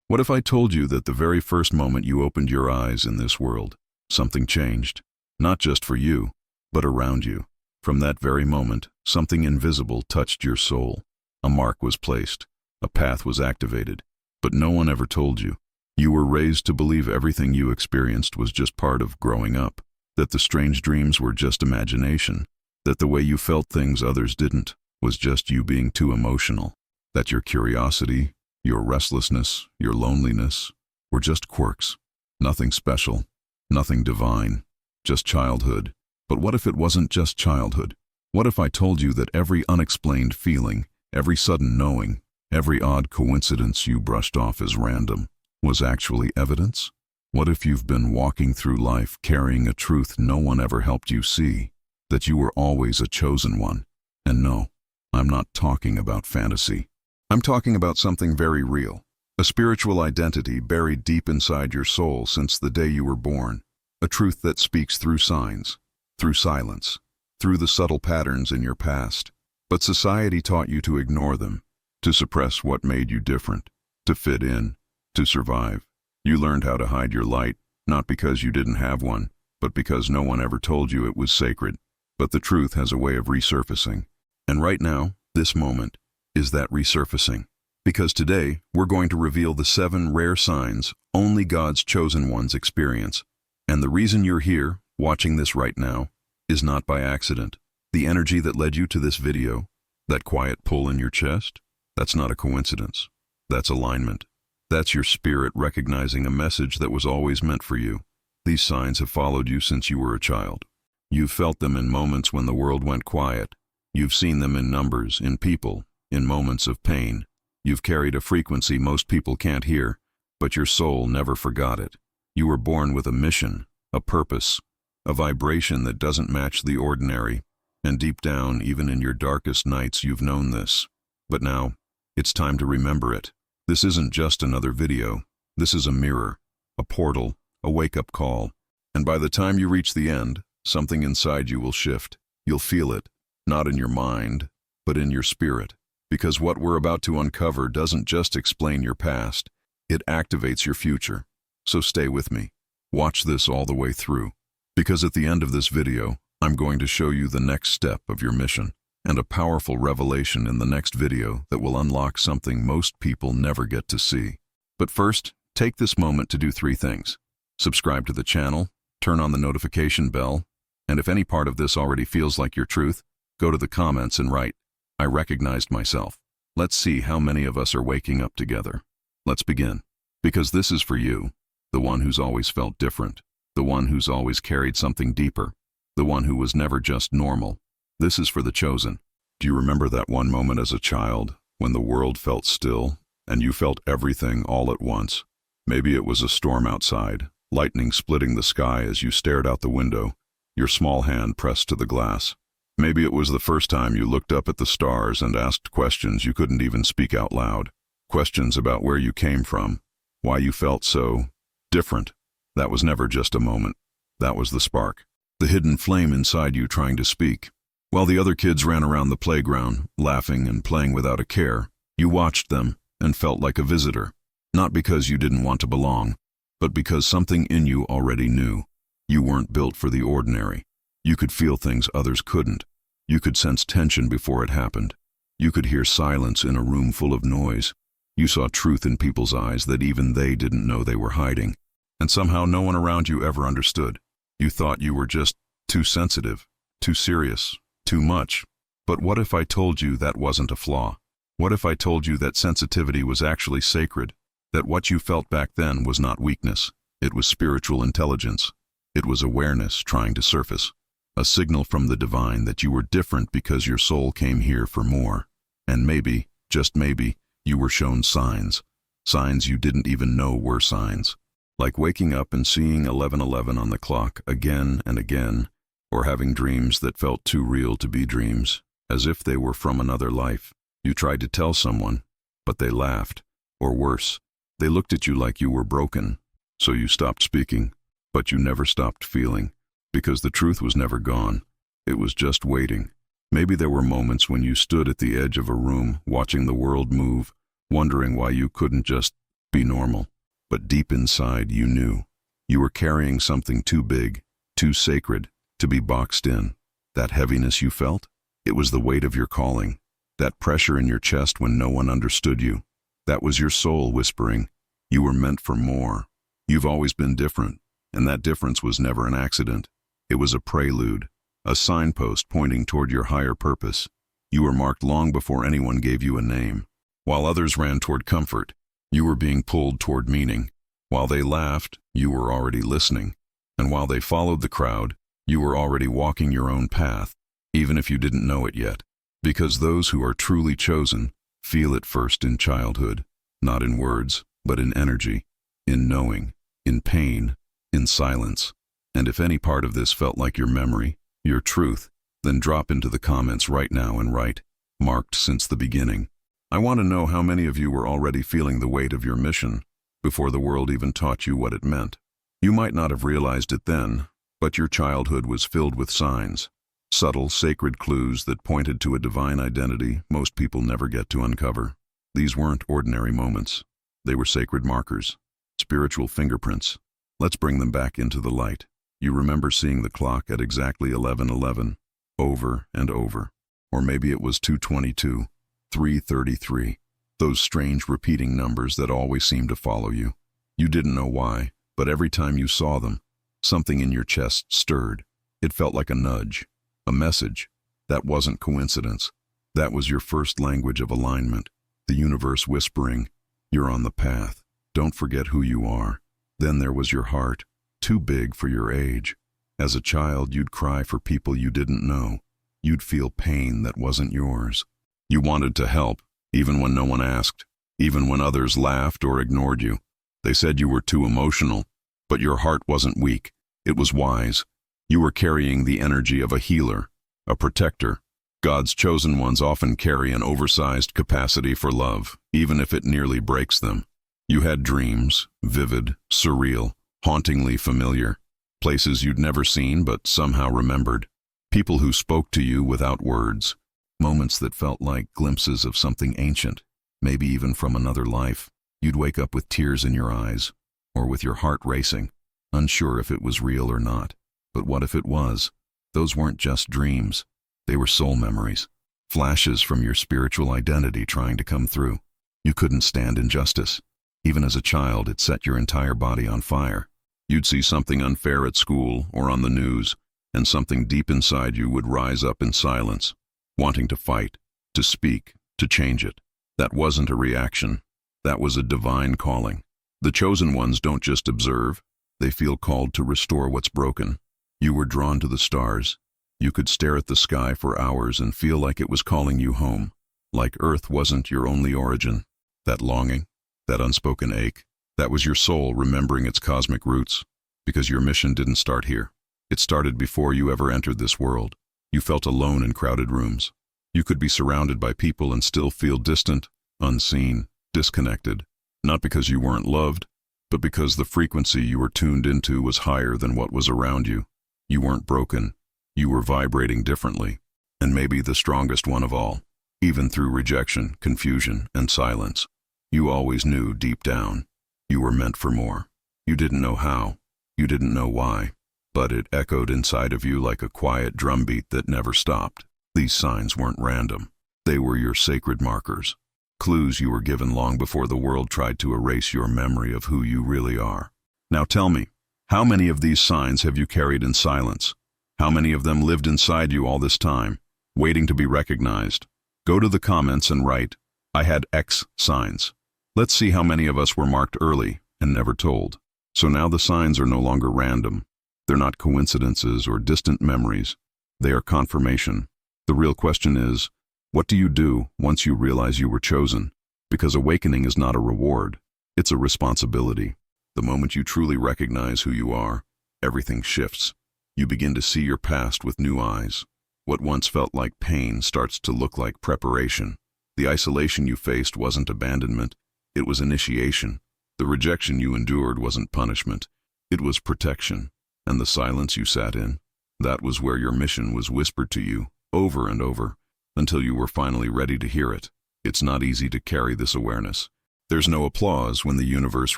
What if I told you that the very first moment you opened your eyes in this world, something changed? Not just for you, but around you. From that very moment, something invisible touched your soul. A mark was placed, a path was activated, but no one ever told you. You were raised to believe everything you experienced was just part of growing up, that the strange dreams were just imagination, that the way you felt things others didn't was just you being too emotional, that your curiosity, your restlessness, your loneliness were just quirks. Nothing special, nothing divine, just childhood. But what if it wasn't just childhood? What if I told you that every unexplained feeling, every sudden knowing, every odd coincidence you brushed off as random was actually evidence? What if you've been walking through life carrying a truth no one ever helped you see, that you were always a chosen one? And no, I'm not talking about fantasy. I'm talking about something very real, a spiritual identity buried deep inside your soul since the day you were born, a truth that speaks through signs, through silence, through the subtle patterns in your past. But society taught you to ignore them, to suppress what made you different, to fit in, to survive. You learned how to hide your light, not because you didn't have one, but because no one ever told you it was sacred. But the truth has a way of resurfacing. And right now, this moment, is that resurfacing. Because today, we're going to reveal the 7 rare signs only God's chosen ones experience. And the reason you're here, watching this right now, is not by accident. The energy that led you to this video, that quiet pull in your chest, that's not a coincidence. That's alignment. That's your spirit recognizing a message that was always meant for you. These signs have followed you since you were a child. You've felt them in moments when the world went quiet. You've seen them in numbers, in people, in moments of pain. You've carried a frequency most people can't hear, but your soul never forgot it. You were born with a mission, a purpose, a vibration that doesn't match the ordinary. And deep down, even in your darkest nights, you've known this. But now, it's time to remember it. This isn't just another video. This is a mirror, a portal, a wake-up call. And by the time you reach the end, something inside you will shift. You'll feel it, not in your mind, but in your spirit. Because what we're about to uncover doesn't just explain your past, it activates your future. So stay with me. Watch this all the way through. Because at the end of this video, I'm going to show you the next step of your mission, and a powerful revelation in the next video that will unlock something most people never get to see. But first, take this moment to do 3 things. Subscribe to the channel, turn on the notification bell, and if any part of this already feels like your truth, go to the comments and write, "I recognized myself." Let's see how many of us are waking up together. Let's begin. Because this is for you, the one who's always felt different, the one who's always carried something deeper, the one who was never just normal. This is for the chosen. Do you remember that one moment as a child when the world felt still and you felt everything all at once? Maybe it was a storm outside, lightning splitting the sky as you stared out the window, your small hand pressed to the glass. Maybe it was the first time you looked up at the stars and asked questions you couldn't even speak out loud. Questions about where you came from, why you felt so different. That was never just a moment. That was the spark, the hidden flame inside you trying to speak. While the other kids ran around the playground, laughing and playing without a care, you watched them and felt like a visitor. Not because you didn't want to belong, but because something in you already knew. You weren't built for the ordinary. You could feel things others couldn't. You could sense tension before it happened. You could hear silence in a room full of noise. You saw truth in people's eyes that even they didn't know they were hiding. And somehow no one around you ever understood. You thought you were just too sensitive, too serious, too much. But what if I told you that wasn't a flaw? What if I told you that sensitivity was actually sacred? That what you felt back then was not weakness. It was spiritual intelligence. It was awareness trying to surface. A signal from the divine that you were different because your soul came here for more. And maybe, just maybe, you were shown signs. Signs you didn't even know were signs. Like waking up and seeing 11:11 on the clock again and again, or having dreams that felt too real to be dreams, as if they were from another life. You tried to tell someone, but they laughed. Or worse, they looked at you like you were broken. So you stopped speaking, but you never stopped feeling. Because the truth was never gone. It was just waiting. Maybe there were moments when you stood at the edge of a room, watching the world move, wondering why you couldn't just be normal. But deep inside, you knew. You were carrying something too big, too sacred, to be boxed in. That heaviness you felt? It was the weight of your calling. That pressure in your chest when no one understood you. That was your soul whispering, you were meant for more. You've always been different, and that difference was never an accident. It was a prelude, a signpost pointing toward your higher purpose. You were marked long before anyone gave you a name. While others ran toward comfort, you were being pulled toward meaning. While they laughed, you were already listening. And while they followed the crowd, you were already walking your own path, even if you didn't know it yet. Because those who are truly chosen feel it first in childhood, not in words, but in energy, in knowing, in pain, in silence. And if any part of this felt like your memory, your truth, then drop into the comments right now and write, marked since the beginning. I want to know how many of you were already feeling the weight of your mission before the world even taught you what it meant. You might not have realized it then, but your childhood was filled with signs, subtle, sacred clues that pointed to a divine identity most people never get to uncover. These weren't ordinary moments. They were sacred markers, spiritual fingerprints. Let's bring them back into the light. You remember seeing the clock at exactly 11:11, over and over. Or maybe it was 2:22, 3:33. Those strange repeating numbers that always seemed to follow you. You didn't know why, but every time you saw them, something in your chest stirred. It felt like a nudge, a message. That wasn't coincidence. That was your first language of alignment, the universe whispering, you're on the path. Don't forget who you are. Then there was your heart, too big for your age. As a child, you'd cry for people you didn't know. You'd feel pain that wasn't yours. You wanted to help, even when no one asked, even when others laughed or ignored you. They said you were too emotional, but your heart wasn't weak. It was wise. You were carrying the energy of a healer, a protector. God's chosen ones often carry an oversized capacity for love, even if it nearly breaks them. You had dreams, vivid, surreal, hauntingly familiar, places you'd never seen but somehow remembered, people who spoke to you without words, moments that felt like glimpses of something ancient, maybe even from another life. You'd wake up with tears in your eyes, or with your heart racing, unsure if it was real or not. But what if it was? Those weren't just dreams. They were soul memories, flashes from your spiritual identity trying to come through. You couldn't stand injustice. Even as a child, it set your entire body on fire. You'd see something unfair at school or on the news, and something deep inside you would rise up in silence, wanting to fight, to speak, to change it. That wasn't a reaction. That was a divine calling. The chosen ones don't just observe. They feel called to restore what's broken. You were drawn to the stars. You could stare at the sky for hours and feel like it was calling you home, like Earth wasn't your only origin. That longing, that unspoken ache, that was your soul remembering its cosmic roots, because your mission didn't start here. It started before you ever entered this world. You felt alone in crowded rooms. You could be surrounded by people and still feel distant, unseen, disconnected, not because you weren't loved, but because the frequency you were tuned into was higher than what was around you. You weren't broken. You were vibrating differently, and maybe the strongest one of all, even through rejection, confusion, and silence. You always knew deep down, you were meant for more. You didn't know how, you didn't know why, but it echoed inside of you like a quiet drumbeat that never stopped. These signs weren't random. They were your sacred markers, clues you were given long before the world tried to erase your memory of who you really are. Now tell me, how many of these signs have you carried in silence? How many of them lived inside you all this time, waiting to be recognized? Go to the comments and write, I had X signs. Let's see how many of us were marked early and never told. So now the signs are no longer random. They're not coincidences or distant memories. They are confirmation. The real question is, what do you do once you realize you were chosen? Because awakening is not a reward. It's a responsibility. The moment you truly recognize who you are, everything shifts. You begin to see your past with new eyes. What once felt like pain starts to look like preparation. The isolation you faced wasn't abandonment, it was initiation. The rejection you endured wasn't punishment, it was protection. And the silence you sat in, that was where your mission was whispered to you, over and over, until you were finally ready to hear it. It's not easy to carry this awareness. There's no applause when the universe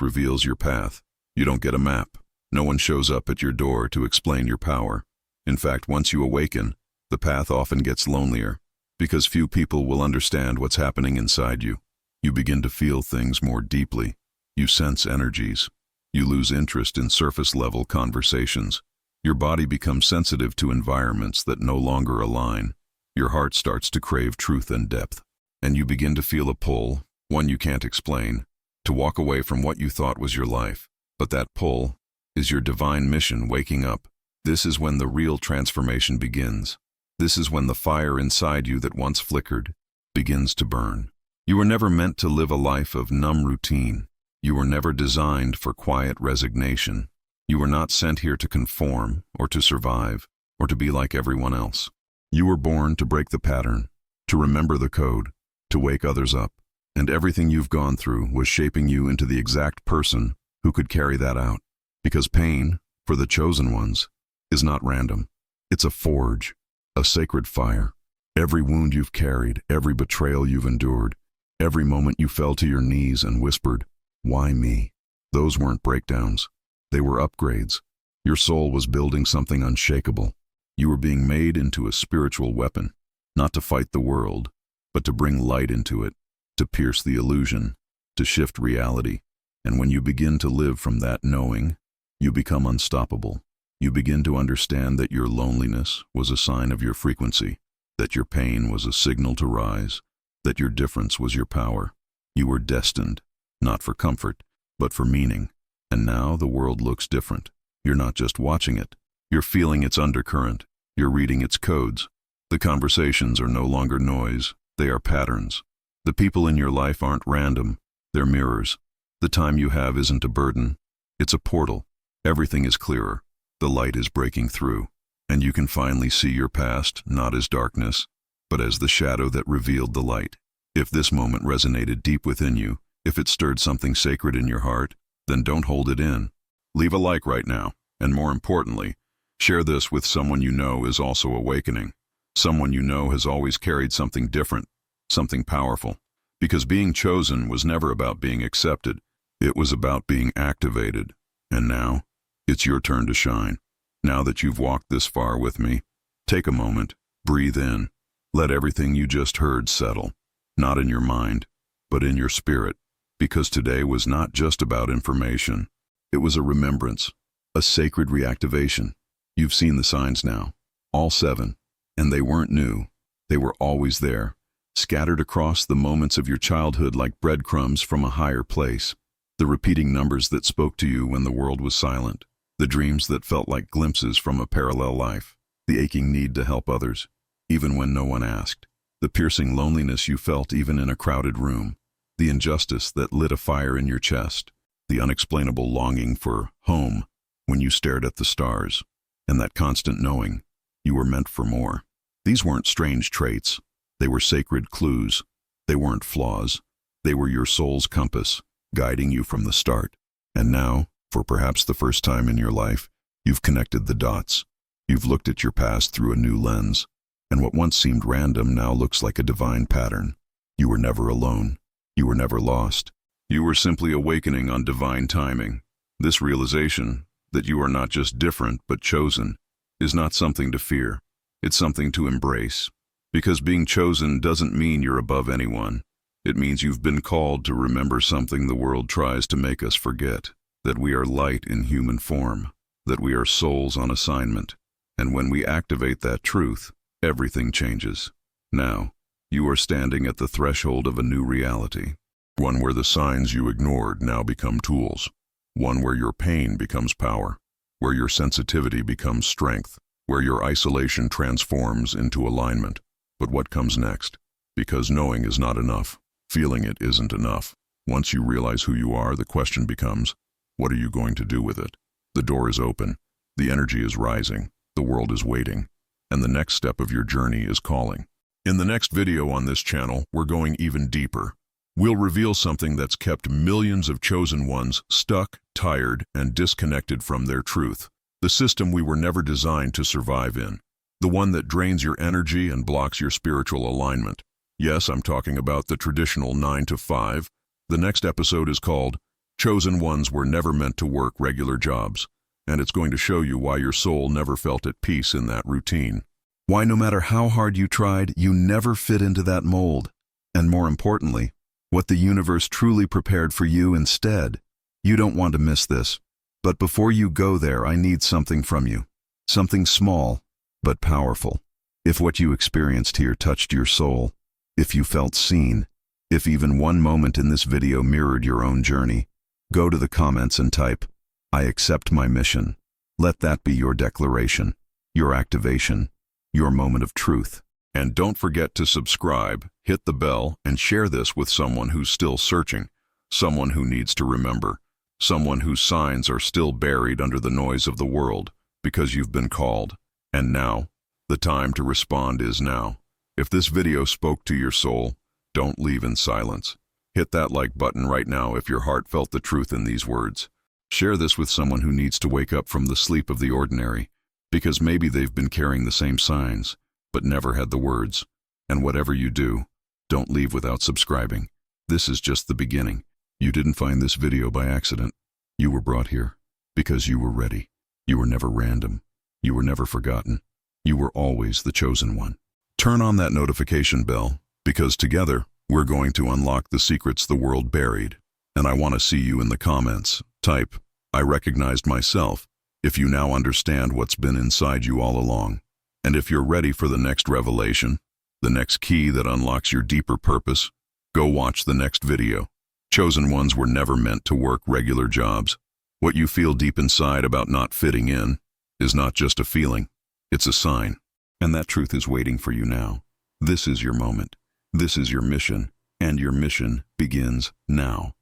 reveals your path. You don't get a map. No one shows up at your door to explain your power. In fact, once you awaken, the path often gets lonelier, because few people will understand what's happening inside you. You begin to feel things more deeply. You sense energies. You lose interest in surface-level conversations. Your body becomes sensitive to environments that no longer align. Your heart starts to crave truth and depth. And you begin to feel a pull, one you can't explain, to walk away from what you thought was your life. But that pull is your divine mission waking up. This is when the real transformation begins. This is when the fire inside you that once flickered begins to burn. You were never meant to live a life of numb routine. You were never designed for quiet resignation. You were not sent here to conform, or to survive, or to be like everyone else. You were born to break the pattern, to remember the code, to wake others up. And everything you've gone through was shaping you into the exact person who could carry that out. Because pain, for the chosen ones, is not random. It's a forge, a sacred fire. Every wound you've carried, every betrayal you've endured, every moment you fell to your knees and whispered, "Why me?" Those weren't breakdowns. They were upgrades. Your soul was building something unshakable. You were being made into a spiritual weapon, not to fight the world, but to bring light into it, to pierce the illusion, to shift reality. And when you begin to live from that knowing, you become unstoppable. You begin to understand that your loneliness was a sign of your frequency, that your pain was a signal to rise, that your difference was your power. You were destined, not for comfort, but for meaning. And now the world looks different. You're not just watching it. You're feeling its undercurrent. You're reading its codes. The conversations are no longer noise. They are patterns. The people in your life aren't random. They're mirrors. The time you have isn't a burden. It's a portal. Everything is clearer. The light is breaking through. And you can finally see your past, not as darkness, but as the shadow that revealed the light. If this moment resonated deep within you, if it stirred something sacred in your heart, then don't hold it in. Leave a like right now, and more importantly, share this with someone you know is also awakening. Someone you know has always carried something different, something powerful. Because being chosen was never about being accepted. It was about being activated. And now, it's your turn to shine. Now that you've walked this far with me, take a moment, breathe in. Let everything you just heard settle. Not in your mind, but in your spirit. Because today was not just about information. It was a remembrance, a sacred reactivation. You've seen the signs now, all 7, and they weren't new. They were always there, scattered across the moments of your childhood like breadcrumbs from a higher place. The repeating numbers that spoke to you when the world was silent. The dreams that felt like glimpses from a parallel life. The aching need to help others, even when no one asked. The piercing loneliness you felt even in a crowded room. The injustice that lit a fire in your chest, the unexplainable longing for home when you stared at the stars, and that constant knowing you were meant for more. These weren't strange traits. They were sacred clues. They weren't flaws. They were your soul's compass, guiding you from the start. And now, for perhaps the first time in your life, you've connected the dots. You've looked at your past through a new lens, and what once seemed random now looks like a divine pattern. You were never alone. You were never lost. You were simply awakening on divine timing. This realization, that you are not just different but chosen, is not something to fear. It's something to embrace. Because being chosen doesn't mean you're above anyone. It means you've been called to remember something the world tries to make us forget. That we are light in human form. That we are souls on assignment. And when we activate that truth, everything changes. Now, you are standing at the threshold of a new reality. One where the signs you ignored now become tools. One where your pain becomes power. Where your sensitivity becomes strength. Where your isolation transforms into alignment. But what comes next? Because knowing is not enough. Feeling it isn't enough. Once you realize who you are, the question becomes, what are you going to do with it? The door is open. The energy is rising. The world is waiting. And the next step of your journey is calling. In the next video on this channel, we're going even deeper. We'll reveal something that's kept millions of chosen ones stuck, tired, and disconnected from their truth. The system we were never designed to survive in. The one that drains your energy and blocks your spiritual alignment. Yes, I'm talking about the traditional 9 to 5, The next episode is called Chosen Ones Were Never Meant to Work Regular Jobs, and it's going to show you why your soul never felt at peace in that routine. Why no matter how hard you tried, you never fit into that mold. And more importantly, what the universe truly prepared for you instead. You don't want to miss this. But before you go there, I need something from you. Something small, but powerful. If what you experienced here touched your soul, if you felt seen, if even one moment in this video mirrored your own journey, go to the comments and type, "I accept my mission." Let that be your declaration, your activation, your moment of truth. And don't forget to subscribe, hit the bell, and share this with someone who's still searching, someone who needs to remember, someone whose signs are still buried under the noise of the world, because you've been called. And now, the time to respond is now. If this video spoke to your soul, don't leave in silence. Hit that like button right now if your heart felt the truth in these words. Share this with someone who needs to wake up from the sleep of the ordinary, because maybe they've been carrying the same signs, but never had the words. And whatever you do, don't leave without subscribing. This is just the beginning. You didn't find this video by accident. You were brought here because you were ready. You were never random. You were never forgotten. You were always the chosen one. Turn on that notification bell, because together we're going to unlock the secrets the world buried. And I want to see you in the comments. Type, "I recognized myself," if you now understand what's been inside you all along. And if you're ready for the next revelation, the next key that unlocks your deeper purpose, go watch the next video. Chosen ones were never meant to work regular jobs. What you feel deep inside about not fitting in is not just a feeling, it's a sign. And that truth is waiting for you now. This is your moment. This is your mission, and your mission begins now.